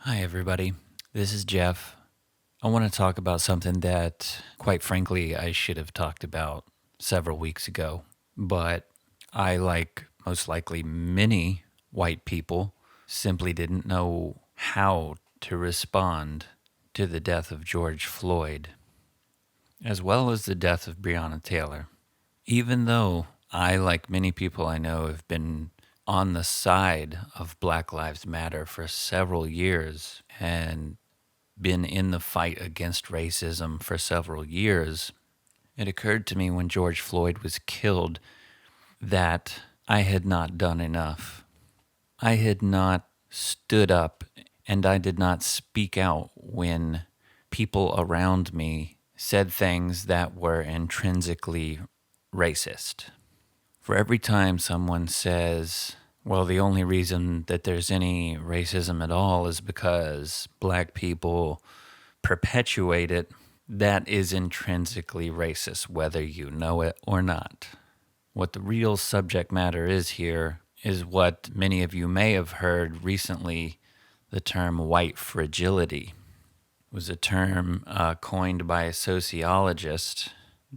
Hi, everybody. This is Jeff. I want to talk about something that, quite frankly, I should have talked about several weeks ago. But I, like most likely many white people, simply didn't know how to respond to the death of George Floyd, as well as the death of Breonna Taylor. Even though I, like many people I know, have been on the side of Black Lives Matter for several years and been in the fight against racism for several years, it occurred to me when George Floyd was killed that I had not done enough. I had not stood up and I did not speak out when people around me said things that were intrinsically racist. For every time someone says, well, the only reason that there's any racism at all is because black people perpetuate it, that is intrinsically racist, whether you know it or not. What the real subject matter is here is what many of you may have heard recently, the term white fragility. It was a term coined by a sociologist,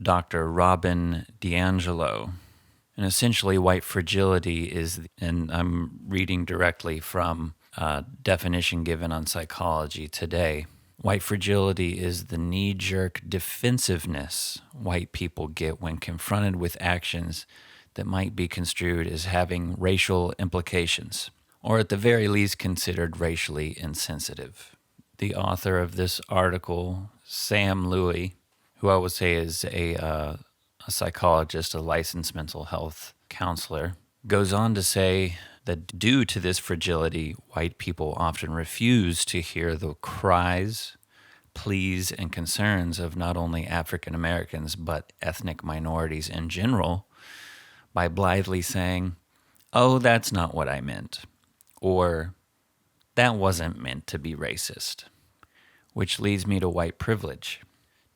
Dr. Robin DiAngelo. And essentially, white fragility is, and I'm reading directly from a definition given on Psychology Today. White fragility is the knee-jerk defensiveness white people get when confronted with actions that might be construed as having racial implications, or at the very least considered racially insensitive. The author of this article, Sam Louie, who I would say is a psychologist, a licensed mental health counselor, goes on to say that due to this fragility, white people often refuse to hear the cries, pleas, and concerns of not only African Americans, but ethnic minorities in general by blithely saying, oh, that's not what I meant, or that wasn't meant to be racist, which leads me to white privilege.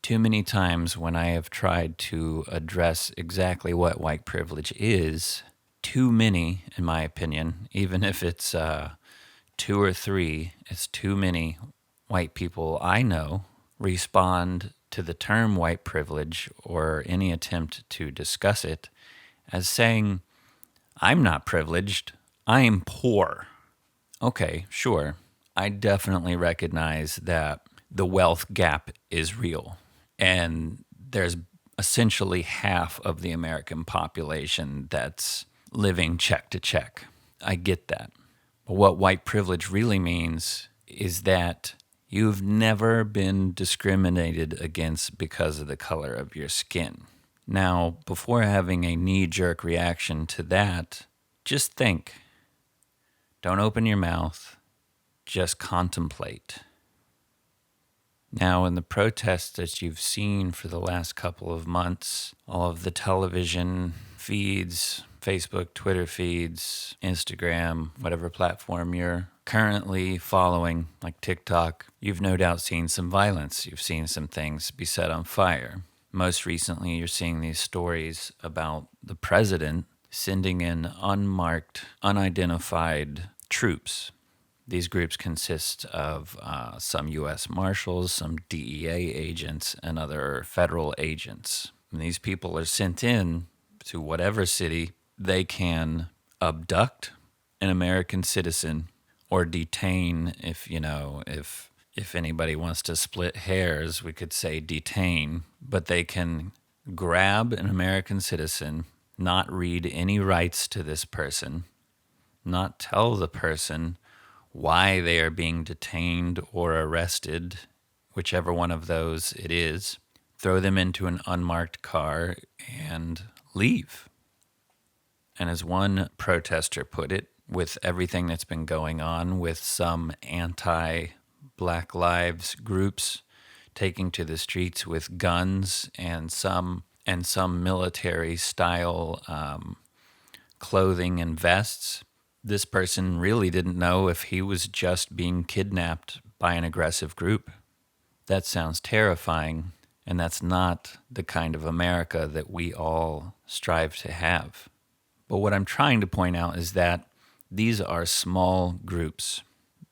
Too many times when I have tried to address exactly what white privilege is, too many, in my opinion, even if it's two or three, it's too many white people I know respond to the term white privilege or any attempt to discuss it as saying, I'm not privileged, I'm poor. Okay, sure. I definitely recognize that the wealth gap is real. And there's essentially half of the American population that's living check to check. I get that. But what white privilege really means is that you've never been discriminated against because of the color of your skin. Now, before having a knee-jerk reaction to that, just think. Don't open your mouth. Just contemplate. Now, in the protests that you've seen for the last couple of months, all of the television feeds, Facebook, Twitter feeds, Instagram, whatever platform you're currently following, like TikTok, you've no doubt seen some violence. You've seen some things be set on fire. Most recently, you're seeing these stories about the president sending in unmarked, unidentified troops. These groups consist of some U.S. Marshals, some DEA agents, and other federal agents. And these people are sent in to whatever city they can abduct an American citizen or detain, if anybody wants to split hairs, we could say detain, but they can grab an American citizen, not read any rights to this person, not tell the person why they are being detained or arrested, whichever one of those it is, throw them into an unmarked car and leave. And as one protester put it, with everything that's been going on with some anti-Black Lives groups taking to the streets with guns and some military style clothing and vests, this person really didn't know if he was just being kidnapped by an aggressive group. That sounds terrifying, and that's not the kind of America that we all strive to have. But what I'm trying to point out is that these are small groups.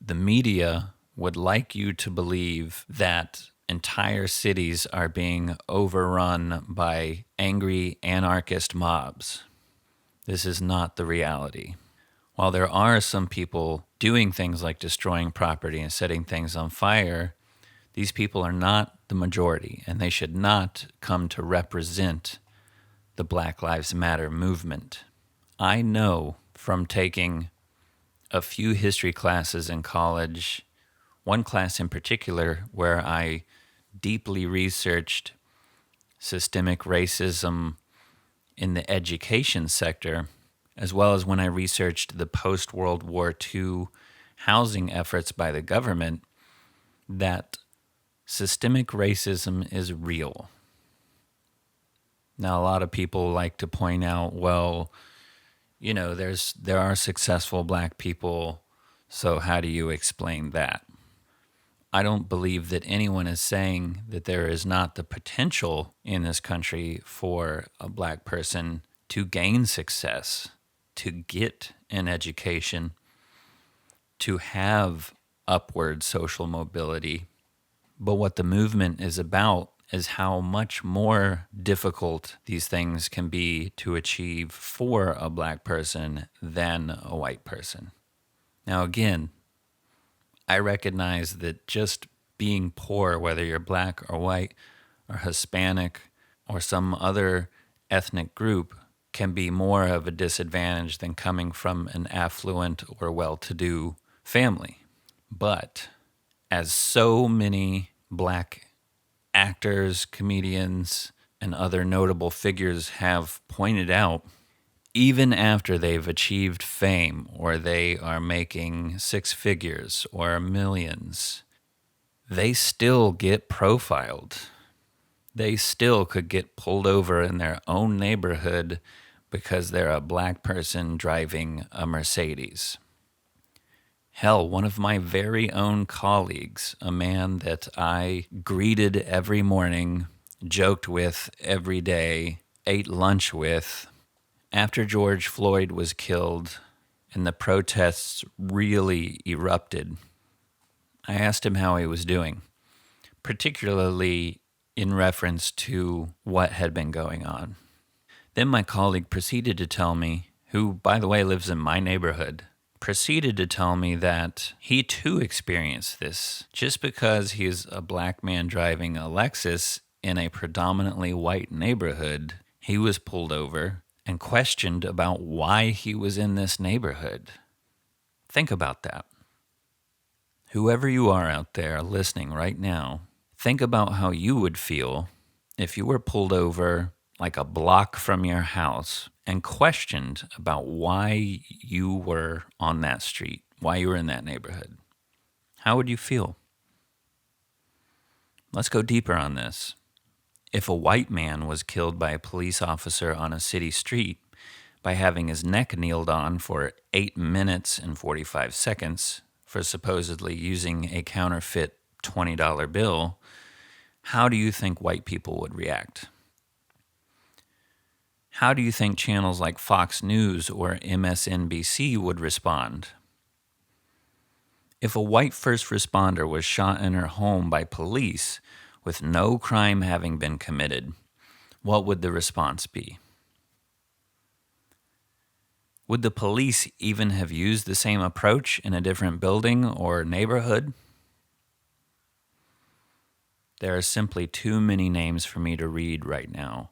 The media would like you to believe that entire cities are being overrun by angry anarchist mobs. This is not the reality. While there are some people doing things like destroying property and setting things on fire, these people are not the majority, and they should not come to represent the Black Lives Matter movement. I know from taking a few history classes in college, one class in particular where I deeply researched systemic racism in the education sector, as well as when I researched the post-World War II housing efforts by the government, that systemic racism is real. Now, a lot of people like to point out, well, there are successful black people, so how do you explain that? I don't believe that anyone is saying that there is not the potential in this country for a black person to gain success, to get an education, to have upward social mobility. But what the movement is about is how much more difficult these things can be to achieve for a black person than a white person. Now, again, I recognize that just being poor, whether you're black or white or Hispanic or some other ethnic group, can be more of a disadvantage than coming from an affluent or well-to-do family. But as so many black actors, comedians, and other notable figures have pointed out, even after they've achieved fame or they are making six figures or millions, they still get profiled. They still could get pulled over in their own neighborhood because they're a black person driving a Mercedes. Hell, one of my very own colleagues, a man that I greeted every morning, joked with every day, ate lunch with, after George Floyd was killed and the protests really erupted, I asked him how he was doing, particularly in reference to what had been going on. Then my colleague proceeded to tell me, who, by the way, lives in my neighborhood, proceeded to tell me that he too experienced this. Just because he's a black man driving a Lexus in a predominantly white neighborhood, he was pulled over and questioned about why he was in this neighborhood. Think about that. Whoever you are out there listening right now, think about how you would feel if you were pulled over like a block from your house and questioned about why you were on that street, why you were in that neighborhood. How would you feel? Let's go deeper on this. If a white man was killed by a police officer on a city street by having his neck kneeled on for 8 minutes and 45 seconds for supposedly using a counterfeit $20 bill, how do you think white people would react? How do you think channels like Fox News or MSNBC would respond? If a white first responder was shot in her home by police with no crime having been committed, what would the response be? Would the police even have used the same approach in a different building or neighborhood? There are simply too many names for me to read right now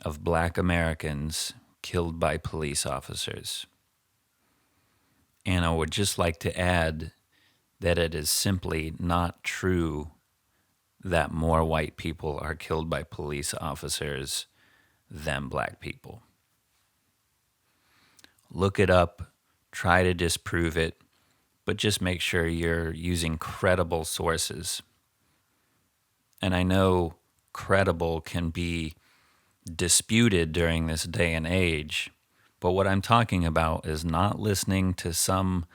of black Americans killed by police officers. And I would just like to add that it is simply not true that more white people are killed by police officers than black people. Look it up, try to disprove it, but just make sure you're using credible sources. And I know credible can be disputed during this day and age, but what I'm talking about is not listening to some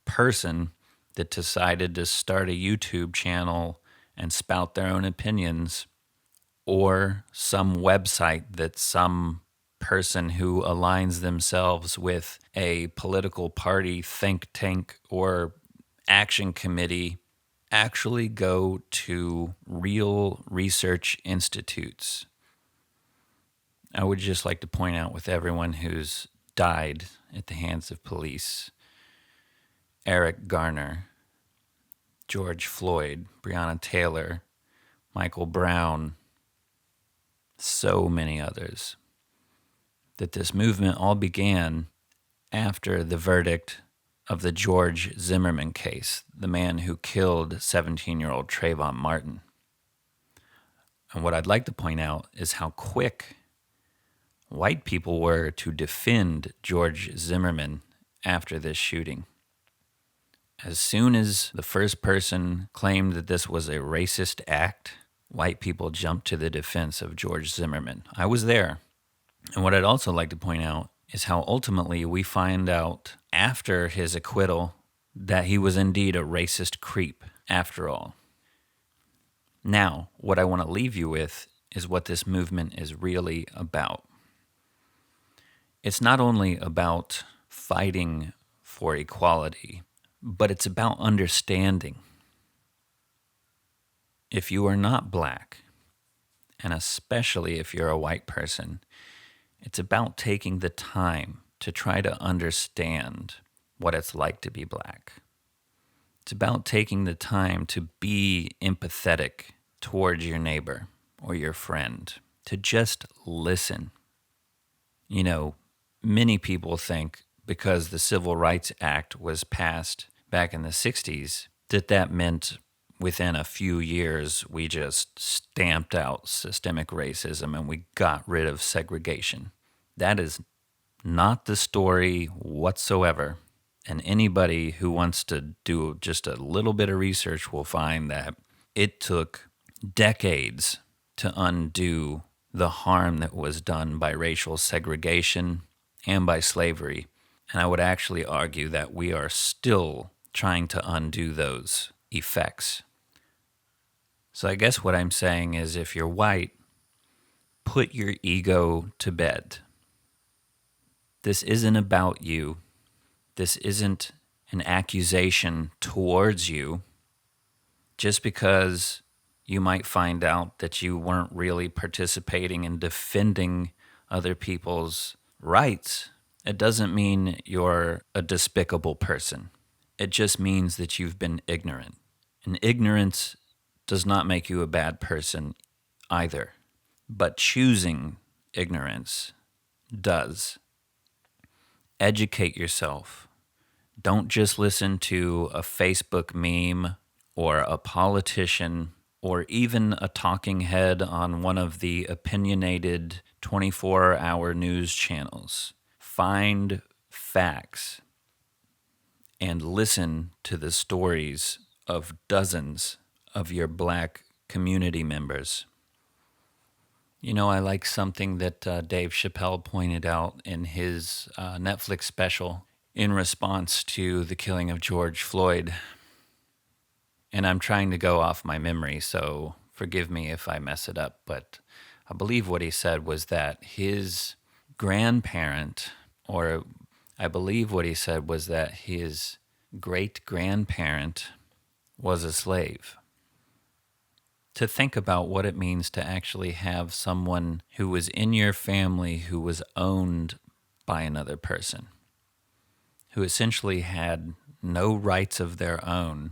person that decided to start a YouTube channel and spout their own opinions, or some website that some person who aligns themselves with a political party, think tank, or action committee actually go to real research institutes. I would just like to point out with everyone who's died at the hands of police, Eric Garner, George Floyd, Breonna Taylor, Michael Brown, so many others, that this movement all began after the verdict of the George Zimmerman case, the man who killed 17-year-old Trayvon Martin. And what I'd like to point out is how quick white people were to defend George Zimmerman after this shooting. As soon as the first person claimed that this was a racist act, white people jumped to the defense of George Zimmerman. I was there. And what I'd also like to point out is how ultimately we find out after his acquittal that he was indeed a racist creep after all. Now, what I want to leave you with is what this movement is really about. It's not only about fighting for equality, but it's about understanding. If you are not black, and especially if you're a white person, it's about taking the time to try to understand what it's like to be black. It's about taking the time to be empathetic towards your neighbor or your friend, to just listen. You know, many people think because the Civil Rights Act was passed back in the 60s, that meant within a few years we just stamped out systemic racism and we got rid of segregation. That is not the story whatsoever. And anybody who wants to do just a little bit of research will find that it took decades to undo the harm that was done by racial segregation and by slavery. And I would actually argue that we are still trying to undo those effects. So I guess what I'm saying is if you're white, put your ego to bed. This isn't about you. This isn't an accusation towards you. Just because you might find out that you weren't really participating in defending other people's rights, it doesn't mean you're a despicable person. It just means that you've been ignorant. And ignorance does not make you a bad person either. But choosing ignorance does. Educate yourself. Don't just listen to a Facebook meme or a politician or even a talking head on one of the opinionated 24-hour news channels. Find facts and listen to the stories of dozens of your black community members. You know, I like something that Dave Chappelle pointed out in his Netflix special in response to the killing of George Floyd. And I'm trying to go off my memory, so forgive me if I mess it up. But I believe what he said was that his grandparent, or I believe what he said was that his great-grandparent was a slave. To think about what it means to actually have someone who was in your family who was owned by another person, who essentially had no rights of their own,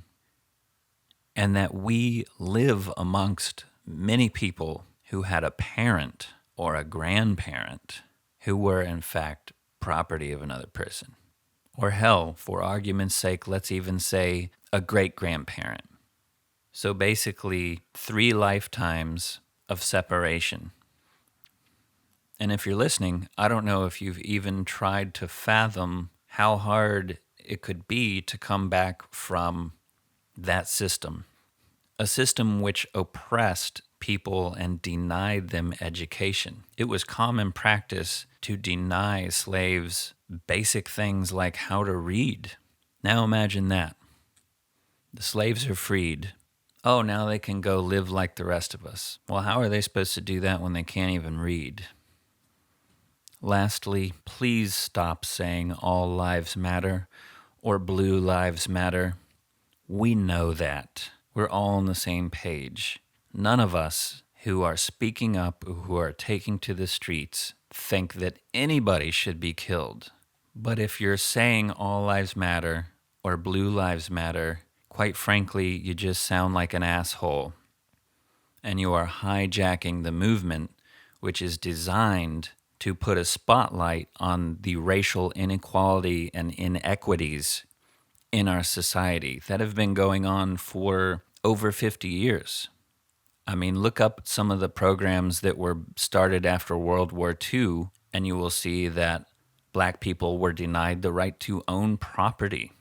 and that we live amongst many people who had a parent or a grandparent who were in fact property of another person. Or hell, for argument's sake, let's even say a great-grandparent. So basically, 3 lifetimes of separation. And if you're listening, I don't know if you've even tried to fathom how hard it could be to come back from that system. A system which oppressed people and denied them education. It was common practice to deny slaves basic things like how to read. Now imagine that. The slaves are freed. Oh, now they can go live like the rest of us. Well, how are they supposed to do that when they can't even read? Lastly, please stop saying all lives matter or blue lives matter. We know that. We're all on the same page. None of us who are speaking up, who are taking to the streets, think that anybody should be killed. But if you're saying all lives matter or blue lives matter, quite frankly, you just sound like an asshole. And you are hijacking the movement, which is designed to put a spotlight on the racial inequality and inequities in our society that have been going on for over 50 years. I mean, look up some of the programs that were started after World War II, and you will see that black people were denied the right to own property.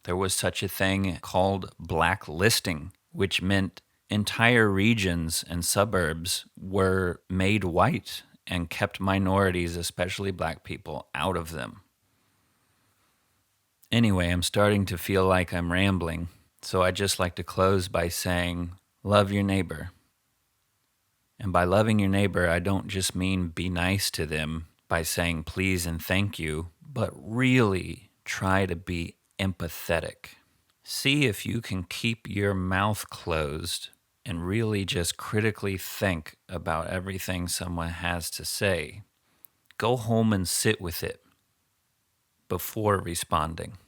There was such a thing called blacklisting, which meant entire regions and suburbs were made white and kept minorities, especially black people, out of them. Anyway, I'm starting to feel like I'm rambling, so I'd just like to close by saying, love your neighbor. And by loving your neighbor, I don't just mean be nice to them by saying please and thank you, but really try to be empathetic. See if you can keep your mouth closed and really just critically think about everything someone has to say. Go home and sit with it before responding.